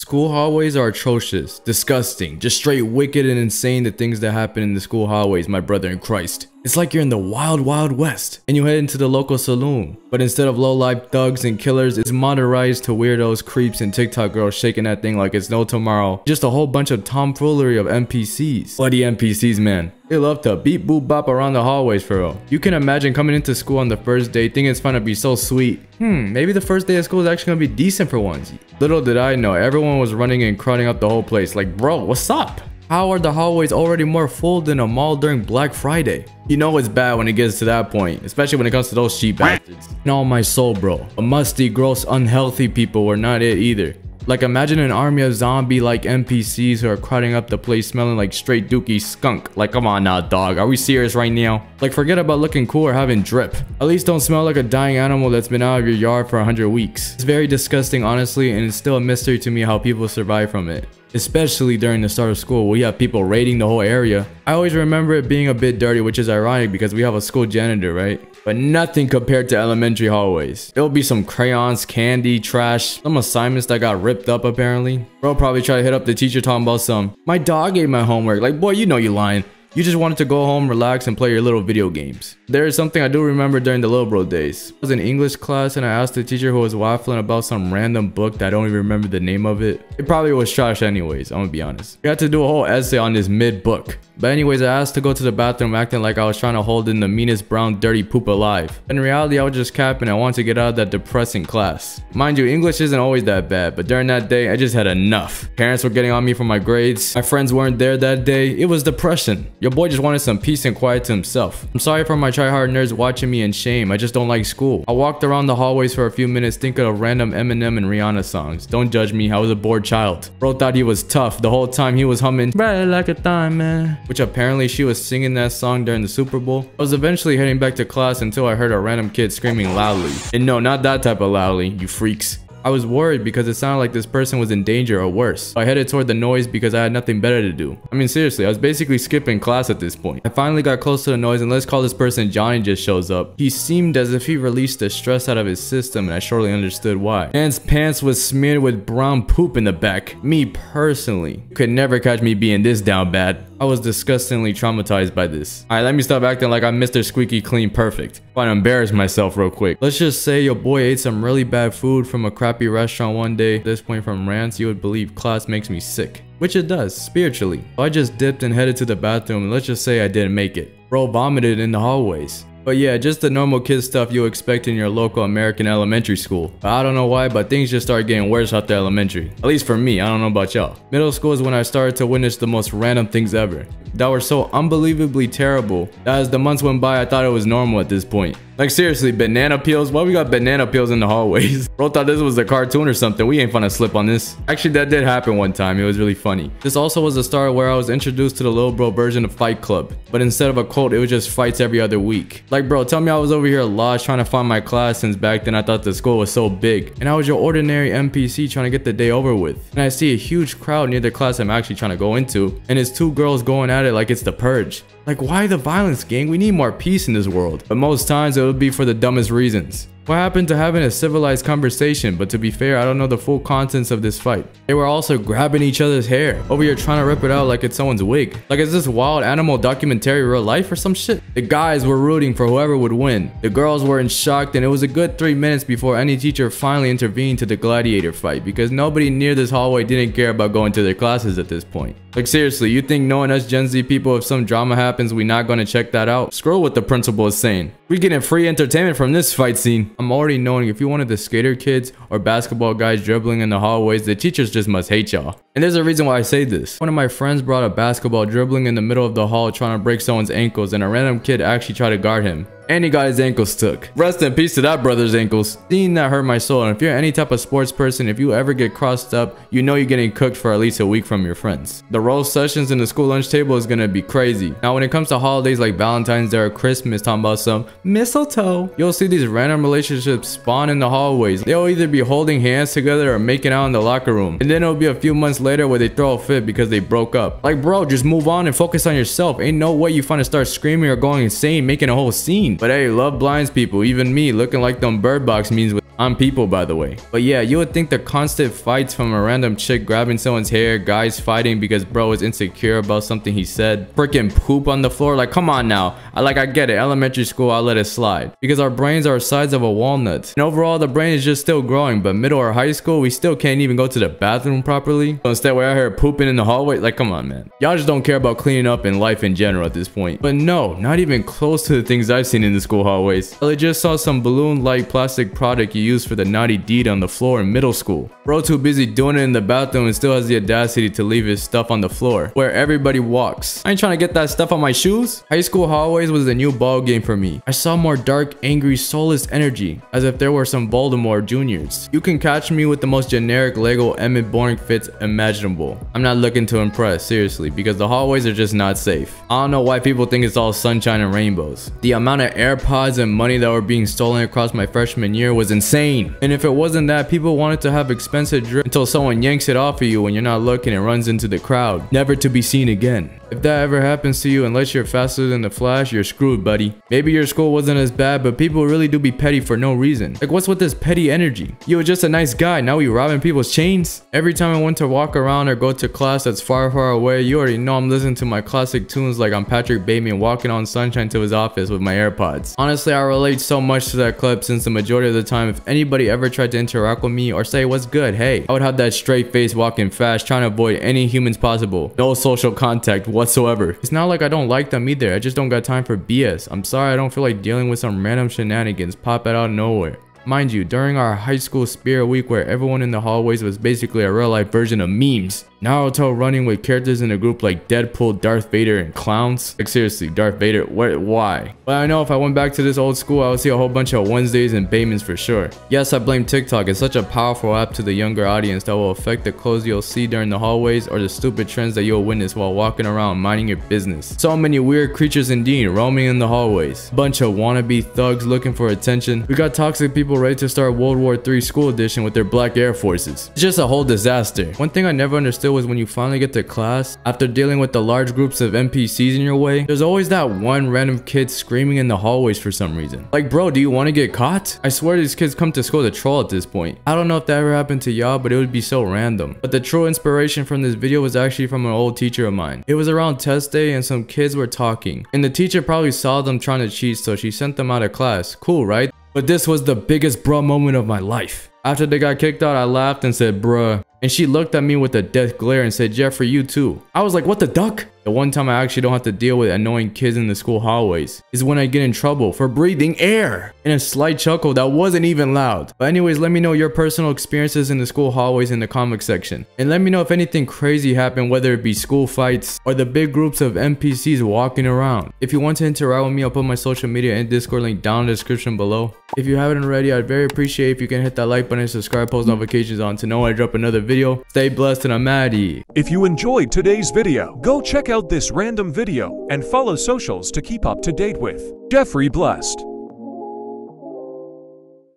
School hallways are atrocious, disgusting, just straight wicked and insane the things that happen in the school hallways, my brother in Christ. It's like you're in the wild, wild west and you head into the local saloon. But instead of low-life thugs and killers, it's modernized to weirdos, creeps, and TikTok girls shaking that thing like it's no tomorrow. Just a whole bunch of tomfoolery of NPCs. Bloody NPCs, man. They love to beep boop bop around the hallways for real. You can imagine coming into school on the first day thinking it's gonna be so sweet. Maybe the first day of school is actually gonna be decent for once. Little did I know, everyone was running and crowding up the whole place. Like, bro, what's up? How are the hallways already more full than a mall during Black Friday? You know it's bad when it gets to that point, especially when it comes to those cheap bastards. In all my soul, bro, a musty, gross, unhealthy people were not it either. Like, imagine an army of zombie-like NPCs who are crowding up the place smelling like straight dookie skunk. Like, come on now, dog. Are we serious right now? Like, forget about looking cool or having drip. At least don't smell like a dying animal that's been out of your yard for 100 weeks. It's very disgusting, honestly, and it's still a mystery to me how people survive from it. Especially during the start of school, we have people raiding the whole area. I always remember it being a bit dirty, which is ironic because we have a school janitor, right? But nothing compared to elementary hallways. There'll be some crayons, candy, trash, some assignments that got ripped up apparently. Bro probably tried to hit up the teacher talking about some, my dog ate my homework. Like, boy, you know you lying. You just wanted to go home, relax, and play your little video games. There is something I do remember during the little bro days. I was in English class and I asked the teacher who was waffling about some random book that I don't even remember the name of it. It probably was trash anyways, I'm gonna be honest. We had to do a whole essay on this mid-book. But anyways, I asked to go to the bathroom acting like I was trying to hold in the meanest brown dirty poop alive. In reality, I was just capping. I wanted to get out of that depressing class. Mind you, English isn't always that bad, but during that day, I just had enough. Parents were getting on me for my grades. My friends weren't there that day. It was depression. Your boy just wanted some peace and quiet to himself. I'm sorry for my try-hard nerds watching me in shame. I just don't like school. I walked around the hallways for a few minutes thinking of random Eminem and Rihanna songs. Don't judge me, I was a bored child. Bro thought he was tough. The whole time he was humming "Ride Like a Diamond," which apparently she was singing that song during the Super Bowl. I was eventually heading back to class until I heard a random kid screaming loudly. And no, not that type of loudly, you freaks. I was worried because it sounded like this person was in danger or worse. So I headed toward the noise because I had nothing better to do. I mean, seriously, I was basically skipping class at this point. I finally got close to the noise and let's call this person Johnny just shows up. He seemed as if he released the stress out of his system and I shortly understood why. Man's pants was smeared with brown poop in the back. Me personally could never catch me being this down bad. I was disgustingly traumatized by this. Alright, let me stop acting like I'm Mr. Squeaky Clean Perfect. But I embarrassed myself real quick. Let's just say your boy ate some really bad food from a crappy restaurant one day. At this point from rants, you would believe class makes me sick. Which it does, spiritually. So I just dipped and headed to the bathroom and let's just say I didn't make it. Bro vomited in the hallways. But yeah, just the normal kid stuff you expect in your local American elementary school. But I don't know why, but things just started getting worse after elementary. At least for me, I don't know about y'all. Middle school is when I started to witness the most random things ever. That were so unbelievably terrible that as the months went by, I thought it was normal at this point. Like seriously, banana peels? Why we got banana peels in the hallways? Bro thought this was a cartoon or something. We ain't finna slip on this. Actually, that did happen one time. It was really funny. This also was the start where I was introduced to the little bro version of Fight Club. But instead of a cult, it was just fights every other week. Like bro, tell me I was over here lost trying to find my class since back then I thought the school was so big. And I was your ordinary NPC trying to get the day over with. And I see a huge crowd near the class I'm actually trying to go into. And it's two girls going at it like it's the Purge. Like, why the violence, gang? We need more peace in this world. But most times it would be for the dumbest reasons. What happened to having a civilized conversation? But to be fair, I don't know the full contents of this fight. They were also grabbing each other's hair. Over here trying to rip it out like it's someone's wig. Like, is this wild animal documentary real life or some shit? The guys were rooting for whoever would win. The girls were in shock and it was a good 3 minutes before any teacher finally intervened to the gladiator fight. Because nobody near this hallway didn't care about going to their classes at this point. Like seriously, you think knowing us Gen Z people, if some drama happens, we not gonna check that out? Scroll what the principal is saying. We getting free entertainment from this fight scene. I'm already knowing if you wanted the skater kids or basketball guys dribbling in the hallways, the teachers just must hate y'all. And there's a reason why I say this. One of my friends brought a basketball dribbling in the middle of the hall trying to break someone's ankles and a random kid actually tried to guard him. And he got his ankles took. Rest in peace to that brother's ankles. Seeing that hurt my soul. And if you're any type of sports person, if you ever get crossed up, you know you're getting cooked for at least a week from your friends. The roast sessions in the school lunch table is gonna be crazy. Now when it comes to holidays like Valentine's Day or Christmas, talking about some mistletoe, you'll see these random relationships spawn in the hallways. They'll either be holding hands together or making out in the locker room. And then it'll be a few months later where they throw a fit because they broke up. Like bro, just move on and focus on yourself. Ain't no way you finna start screaming or going insane making a whole scene. But hey, love blinds people, even me looking like them Bird Box memes with On people, by the way. But yeah, you would think the constant fights from a random chick grabbing someone's hair, guys fighting because bro is insecure about something he said, freaking poop on the floor, like come on now. I get it, elementary school I'll let it slide because our brains are the size of a walnut, and overall the brain is just still growing. But middle or high school, we still can't even go to the bathroom properly. So instead we're out here pooping in the hallway, like come on man, y'all just don't care about cleaning up in life in general at this point. But no, not even close to the things I've seen in the school hallways. I just saw some balloon-like plastic product you use for the naughty deed on the floor in middle school. Bro too busy doing it in the bathroom and still has the audacity to leave his stuff on the floor where everybody walks. I ain't trying to get that stuff on my shoes. High school hallways was a new ball game for me. I saw more dark, angry, soulless energy, as if there were some Voldemort juniors. You can catch me with the most generic Lego Emmett boring fits imaginable. I'm not looking to impress, seriously, because the hallways are just not safe. I don't know why people think it's all sunshine and rainbows. The amount of AirPods and money that were being stolen across my freshman year was insane. And if it wasn't that, people wanted to have expensive drip until someone yanks it off of you when you're not looking and runs into the crowd, never to be seen again. If that ever happens to you, unless you're faster than the Flash, you're screwed, buddy. Maybe your school wasn't as bad, but people really do be petty for no reason. Like, what's with this petty energy? You were just a nice guy, now you robbing people's chains? Every time I went to walk around or go to class that's far, far away, you already know I'm listening to my classic tunes like I'm Patrick Bateman walking on sunshine to his office with my AirPods. Honestly, I relate so much to that clip since the majority of the time, if anybody ever tried to interact with me or say what's good, hey, I would have that straight face walking fast, trying to avoid any humans possible. No social contact whatsoever. It's not like I don't like them either, I just don't got time for BS. I'm sorry, I don't feel like dealing with some random shenanigans pop out of nowhere. Mind you, during our high school spirit week where everyone in the hallways was basically a real life version of memes, Naruto running with characters in a group like Deadpool, Darth Vader, and clowns. Like seriously, Darth Vader, why? But I know if I went back to this old school, I would see a whole bunch of Wednesdays and Batemans for sure. Yes, I blame TikTok. It's such a powerful app to the younger audience that will affect the clothes you'll see during the hallways or the stupid trends that you'll witness while walking around minding your business. So many weird creatures indeed roaming in the hallways. Bunch of wannabe thugs looking for attention. We got toxic people ready to start World War III school edition with their black air forces. It's just a whole disaster. One thing I never understood was when you finally get to class, after dealing with the large groups of NPCs in your way, there's always that one random kid screaming in the hallways for some reason. Like, bro, do you want to get caught? I swear these kids come to school to troll at this point. I don't know if that ever happened to y'all, but it would be so random. But the true inspiration from this video was actually from an old teacher of mine. It was around test day and some kids were talking, and the teacher probably saw them trying to cheat, so she sent them out of class. Cool, right? But this was the biggest bruh moment of my life. After they got kicked out, I laughed and said, bruh. And she looked at me with a death glare and said, Jeffrey, you too. I was like, what the duck? The one time I actually don't have to deal with annoying kids in the school hallways is when I get in trouble for breathing air. And a slight chuckle that wasn't even loud. But anyways, let me know your personal experiences in the school hallways in the comment section. And let me know if anything crazy happened, whether it be school fights or the big groups of NPCs walking around. If you want to interact with me, I'll put my social media and Discord link down in the description below. If you haven't already, I'd very appreciate if you can hit that like button and subscribe, post notifications on to know when I drop another video. Stay blessed and I'm Maddie. If you enjoyed today's video, go check out this random video and follow socials to keep up to date with Jeffrey Blessed.